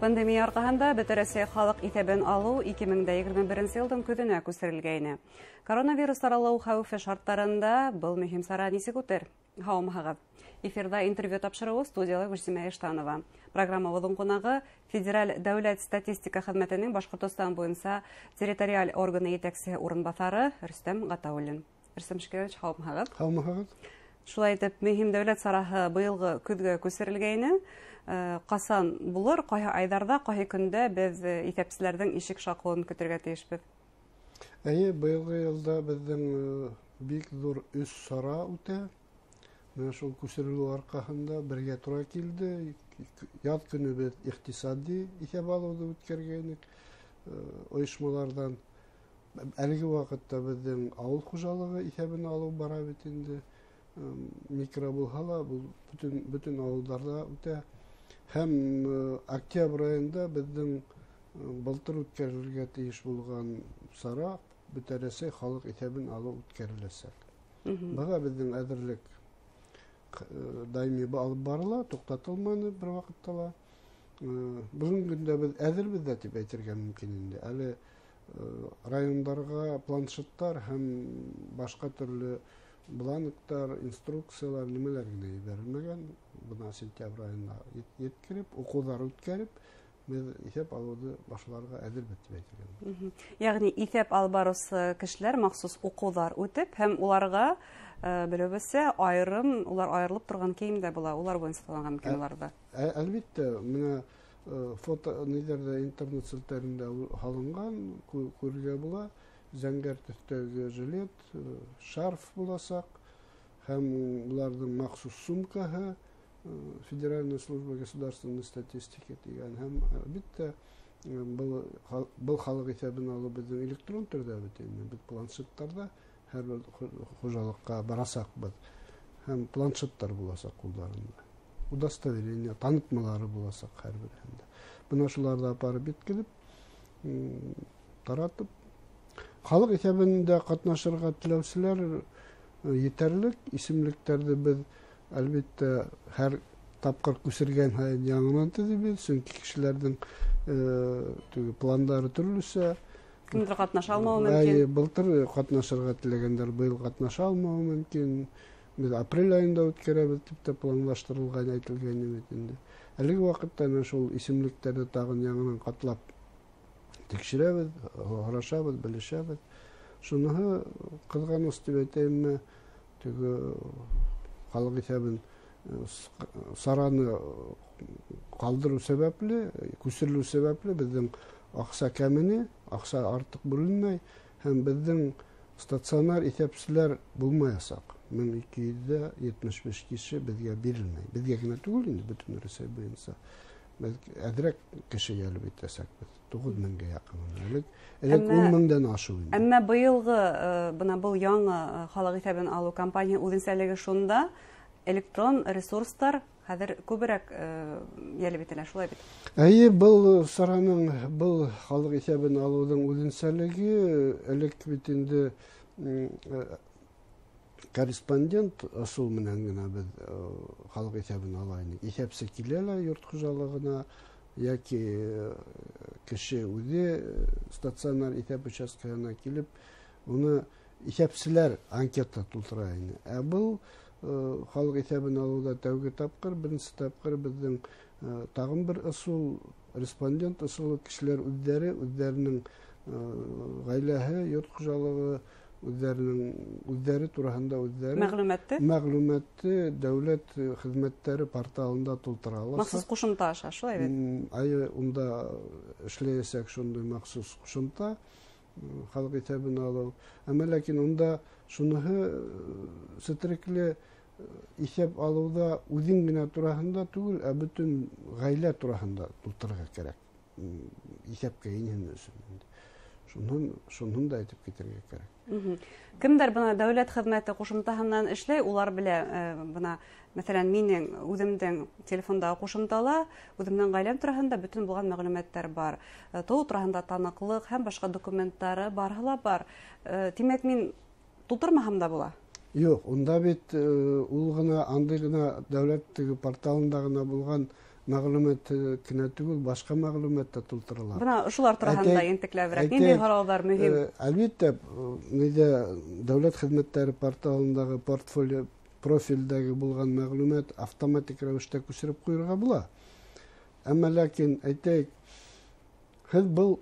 Пандемия аркаһында Бөтәрәсе халык исәбен алу 2021 елдың көҙөнә күсерелгәйне. Коронавирус таралыу хәүефе шарттарында был мөһим сара нисек үтер? Һаумыһығыҙ. Эфирда интервью тапшырыуы студиялы Гөлсимә Эштанова. Программабыҙҙың ҡунағы Федераль дәүләт статистика хеҙмәтенең Башҡортостан буйынса территориаль органы етәксеһе урынбаҫары Рөстәм Ғатауллин. Рөстәм Шикәрович, һаумыһығыҙ. Һаумыһығыҙ. Шулай итеп, мөһим дәүләт сараһы быйылғы көҙгә күсерелгәйне. Ҡасан булыр, ҡайһы айҙарҙа, ҡайһы көндә беҙ иҫәпселәрҙең ишек шаҡыуын көтөргә тейешбеҙ? Быйылғы йылда беҙҙең бик ҙур 3 сара үтә. Менә шул күсерелеү арҡаһында бергә тура килде. Яҙ көнө беҙ иҡтисади иҫәп алыуҙы үткәргәйнек. Ойошмаларҙан әлеге ваҡытта беҙҙең ауыл хужалығы иҫәбен алыу бара бит инде. Микро булһа ла, бөтөн ауылдарҙа үтә. Һәм октябрь айында беҙҙең былтыр үткәрелергә тейеш булған сара Бөтәрәсе халыҡ иҫәбен алыу үткәреләсәк. Быға беҙҙең әҙерлек даими алып барыла, туҡтатылманы бер ваҡытта ла. Бөгөн көндә беҙ әҙербеҙ тип әйтергә мөмкин инде. Әле райондарға планшеттар һәм башҡа төрлө бланктар, инструкциялар, нимәләр генә ебәрелмәгән. Бына сентябрь айына еткереп, уҡыуҙар үткәреп, беҙ иҫәп алыуҙы башларға әҙербеҙ тип әйтергә. Яғни иҫәп алып барыусы кешеләр махсус уҡыуҙар үтеп, һәм уларға белеүебеҙсә улар айырылып торған кейемдә була. Улар буйынса таланған мөмкин уларҙа. Әлбиттә, менә фото интернет селтәрендә һалынған, күрергә була. Зәңгәр төҫтәге жилет, шарф буласаҡ, һәм уларҙың махсус сумкаһы, Федеральная служба государственной статистики дигән, һәм әлбиттә был халыҡ иҫәбен алыу беҙҙең электрон төрҙә бит инде. Беҙ планшеттарҙа һәр бер хужалыҡҡа барасаҡбыҙ, һәм планшеттар буласаҡ ҡулдарында. Удостоверение, танытмалары буласаҡ һәр береһендә. Бына шуларҙы апарып еткереп, таратып, халыҡ иҫәбендә ҡатнашырға теләүселәр етерлек. Исемлектәрҙе беҙ әлбиттә һәр тапҡыр күсергән һайын яңынан төҙөбөҙ, сөнки кешеләрҙең пландары төрлөсә. Кемдер ҡатнаша алмауы мөмкин. Былтыр ҡатнашырға теләгәндәр быйыл ҡатнаша алмауы мөмкин. Беҙ апрель айында үткәрәбеҙ тип тә планлаштырылған, әйтелгән бит инде. Әлеге ваҡытта шул исемлектәрҙе тағын яңынан ҡатлап тикшерәбеҙ, һорашабыҙ, белешәбеҙ. Шуныһы ҡыҙғаныс тип әйтәйемме, халыҡ иҫәбен сараны ҡалдырыу сәбәпле, күсерелеү сәбәпле беҙҙең аҡса кәмене, аҡса артыҡ бүленмәй, һәм беҙҙең стационар иҫәпселәр булмаясаҡ. 1275 кеше беҙгә бирелмәй. Беҙгә генә түгел инде, бөтөн Рәсәй буйынса. Беҙ әҙерәк кеше йәлеп итәсәкбеҙ. 9000-гә яҡын. Элек 10,000-дән ашыу инде. Әммә быйылғы был яңы халыҡ иҫәбен алыу кампания үҙенсәлеге шунда, электрон ресурстар хәҙер күберәк йәлеп ителә, шулай бит? Был сараның, был халыҡ иҫәбен алыуҙың үҙенсәлеге, элек бит инде корреспондент ысул менән генә беҙ халыҡ иҫәбен алайныҡ. Иҫәпсе килә лә йорт хужалығына, яки кеше үҙе стационар иҫәп участкаһына килеп, уны иҫәпселәр анкета тултыра ине. Был халыҡ иҫәбен алыуҙа тәүге тапҡыр, беренсе тапҡыр беҙҙең тағын бер ысул, респондент ысулы, кешеләр үҙҙәренең ғаиләһе, йорт хужалығы, үҙҙәре тураһында мәғлүмәтте дәүләт хеҙмәттәре порталында тултыралар. Махсус ҡушымта аша, шулай бит? Унда эшләйәсәк шундай махсус ҡушымта, халыҡ иҫәбен алыу. Әммә ләкин унда шуныһы сетрекле иҫәп алыуҙа үҙең генә тураһында түгел, ә бөтөн ғаилә тураһында тултырырға кәрәк. Иҫәпкә инһен өсөн. Шуныһын да әйтеп китергә кәрәк. Кемдәр бына дәүләт хеҙмәте ҡушымтаһынан эшләй, улар белә, бына, мәҫәлән, минең үҙемдең телефондағы ҡушымтала, үҙемдең ғаиләм тураһында бөтөн булған мәғлүмәттәр бар. Тыуыу тураһында таныҡлыҡ һәм башҡа документтары барыһы ла бар. Тимәк, мин тултырмаһам да була? Юҡ, унда бит ул ғына, андый ғына дәүләт порталында ғына булған мәгълүмат кенә түгел, башка мәгълүмат та тултырыла. Бына шулар турында интекләбрәк нинди һораулар мөһим? Әлбәттә, нидә дәүләт хезмәттәре порталындагы портфолио профильдәге булган мәгълүмат автоматик рәвештә күчереп куярга була. Әмма ләкин әйтәйек, һез был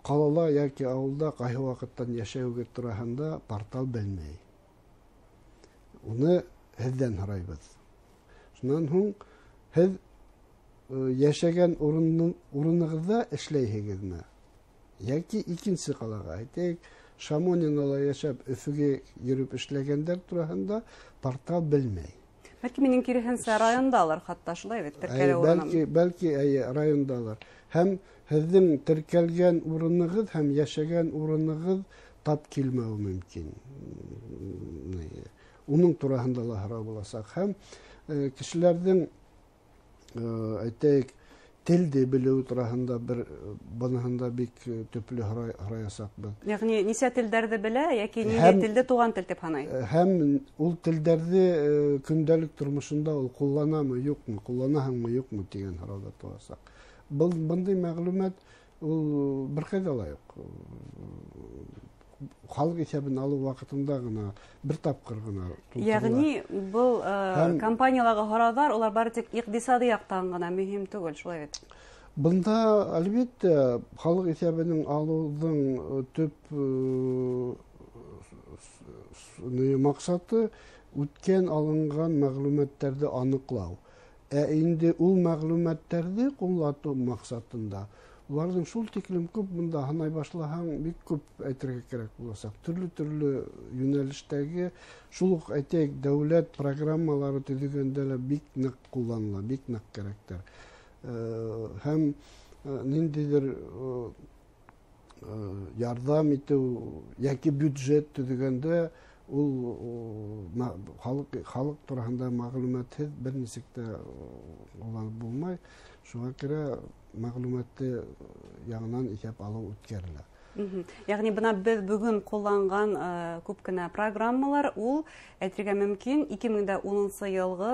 калала яки авылда кайсы вакыттан яшәүгә тураһында портал белмәй. Уны һездән һорайбыз. Шуннан һуң һез яшәгән урыныгызда эшләйһегезме? Яки икенче калага, әйтәйек, Шамонинала яшәп, Өфөгә йөреп эшләгәндәр тураһында портал белмәй. Бәлки минең киреһенчә райондалар, хатта шулай бит, теркәлә урыны. Бәлки райондалар. Һәм һезнең теркәлгән урыныгыз һәм яшәгән урыныгыз тап килмәү мөмкин. Уның тураһында ла һорау буласак. Һәм кешеләрнең әйтәйек, телде белү тураһында бер быныһында бик төпле һораясакбыз. Ягъни нисә телдәрде белә, яки нинди телде туган тел дип һанай? Һәм ул телдәрне көндәлек тормышында ул кулланамы, юкмы, кулланаһыңмы, юкмы дигән һораулар туасак. Бындай мәгълүмат ул беркайда ла юк. Халык исәбен алу вакытында гына бер тапкыр гына. Ягъни бу компанияларга һораулар, улар бары тик икътисади яктан гына мөһим түгел, шулай бит. Бында әлбәттә халык исәбенең алудың төп максаты үткән алынган мәгълүматларны аныклау. Инде ул мәгълүматларны куллату максатында уларның шул тиклем күп, монда һанай башлаһаң, бик күп әйтергә кирәк буласак. Төрле юнәлештәге шул ук әйтәйек, дәүләт программалары төзегәндә лә бик нык кулланыла, бик нык кирәктер. Һәм ниндидер ярдәм итү яки бюджет төзегәндә ул халык тураһында мәгълүматһыз берничек тә булмай. Шуңа күрә мәгълүматты яңынан исәп алу үткәрелә. Ягъни бына без бүген кулланган күп кенә программалар, ул әйтергә мөмкин 2010 елгы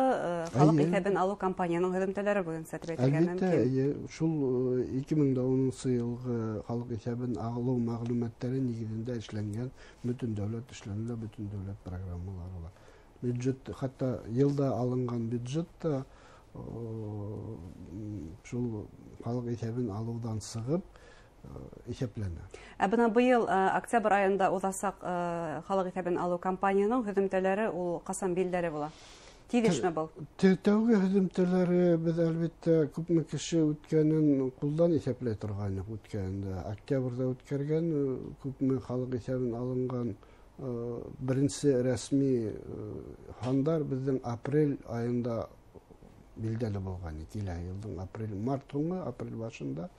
халык исәбен алу компанияның хезмәтләре буенча әйтергә мөмкин. Әлбәттә, шул 2010 елгы халык исәбен алу мәгълүматлары нигезендә эшләнгән бөтен дәүләт эшләнелә, бөтен дәүләт программалары бар. Бюджет, хәтта елда алынган бюджет та шул халык исәбен алудан сыгып исәпләнә. Бына быел октябрь айында узасак халык исәбен алу компанияның хезмәтләре ул касан билдәле була? Тиешме был? Тәүге хезмәтләре без әлбәттә күпме кеше үткәнен кулдан исәпләй торган үткәндә. Октябрьдә үткәргән күпме халык исәбен алынган беренче рәсми хандар безнең апрель айында билдәле булган. Килә елның апрель-март туңы, апрель башында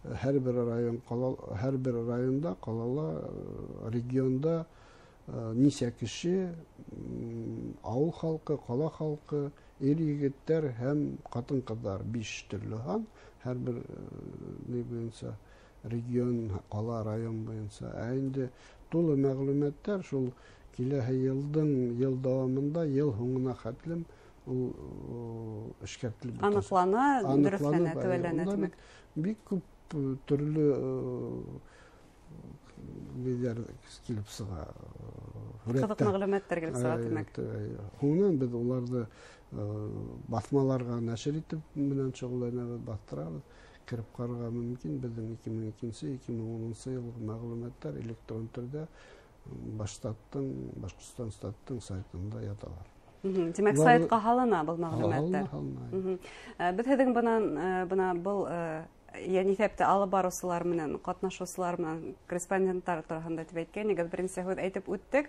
һәр бер районда, калала, регионда ничә кеше, авыл халкы, кала халкы, ир-егетләр һәм хатын-кызлар 5 төрле хан, һәр бер буенча регион, кала, район буенча. Инде тулы мәгълүматлар шул киләһе елның ел дәвамында, ел һуңына хәтлем ул эшкәртелеп аныклана, дөресленә, төгәлләнә димәк. Бик күп төрле биләр килеп сыга. Кызык мәгълүматлар килеп сыга димәк. Һуңнан без уларны басмаларга нәшер итеп менән шөгыльләнәбез, бастырабыз. Кирип карарга мөмкин. Безнең 2002-2010 елгы мәгълүматлар электрон төрдә Башкортстан статтың сайтында яталар. Демәк, сайтка һалына был мәгълүматлар. Без һеҙҙең бына был исәптә алып барыусылар менән, катнашыусылар менән, корреспонденттар тураһында дип әйткәнегеҙ, беренсе һүҙ әйтеп үттек.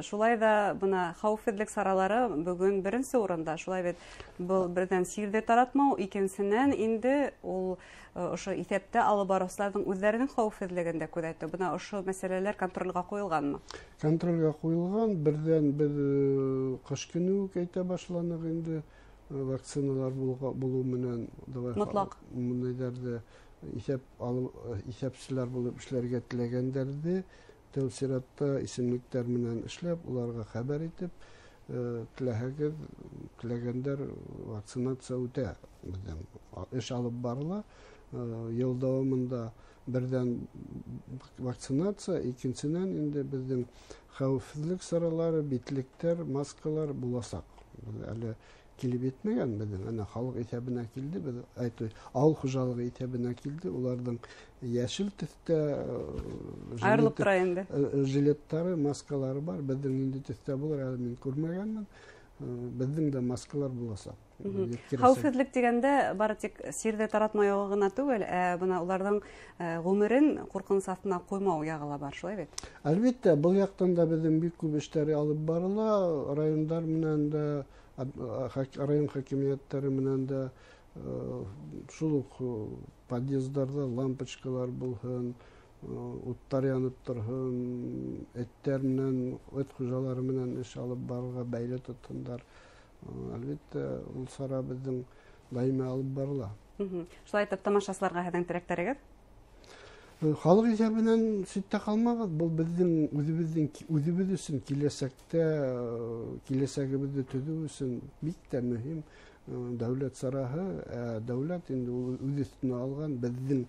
Шулай да бына хәүефһеҙлек саралары бөгөн беренсе урында. Шулай бит был берҙән сирҙе таратмау, икенсенән инде ул ошо исәптә алып барыусыларҙың үҙҙәренең хәүефһеҙлеген дә күҙәтеү. Бына ошо мәсьәләләр контролгә ҡуйылғанмы? Контролгә ҡуйылған. Берҙән беҙ ҡыш көнө үк әйтә башланыҡ инде. Вакциналар булыу менән мотлаҡ мындайҙарҙы исәпселәр булып эшләргә теләгәндәрҙе тәү сиратта исемлектәр менән эшләп, уларға хәбәр итеп, теләгәндәр вакцинация үтә. Безнең эш алып барыла. Ел дәвамында бердән вакцинация, икенчедән инде безнең хәвефсезлек саралары, битлектер, маскалар буласак. Әле килеп етмәгән безнең, әнә халык исәбенә килде, без авыл хуҗалыгы исәбенә килде. Уларның яшел төстә Аерылып тора инде. жилеттары, маскалары бар. Безнең инде төстә булыр, әле мин күрмәгәнмен. Безнең дә маскалар буласак. Хәвефсезлек дигәндә бары тик сирдә таратмау гына түгел, бына уларның гомерен куркыныч астына куймау ягы бар, шулай бит? Әлбәттә, бұл яктан да безнең бик күп эшләр алып барыла. Райондар менән дә, район хакимияттәре менән дә шул ук подъездларда лампочкалар булһын, уттар янып торһын, эттәр менән, эт хуҗалары менән эш алып барырга бәйле тотсындар. Әлбәттә, ул сара безнең даими алып барыла. Шулай итеп, тамашачыларга һеҙҙең теләктәрегеҙ? Халык исәбенән ситтә калмагыз. Бул безнең үзебез өчен киләсәгебезне төзү өчен бик тә мөһим дәүләт сараһы. Дәүләт инде үз өстенә алган безнең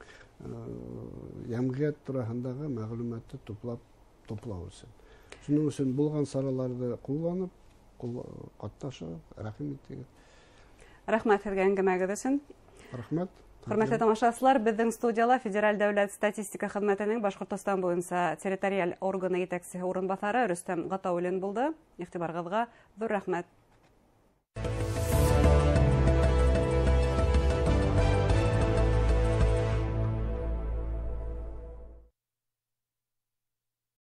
йәмгыять тураһындагы мәгълүматты туплау өчен. Шуның өчен булган сараларда кулланып, катнашып, рәхим итегез. Рәхмәт һеҙгә әңгәмәгеҙ өсөн. Рәхмәт. Хөрмәтле тамашасылар, безнең студияла Федераль дәүләт статистика хеҙмәтенең Башҡортостан буйынса территориаль органы етәксеһе урынбаҫары Рөстәм Ғатауллин булды. Иғтибарығыҙға ҙур рәхмәт.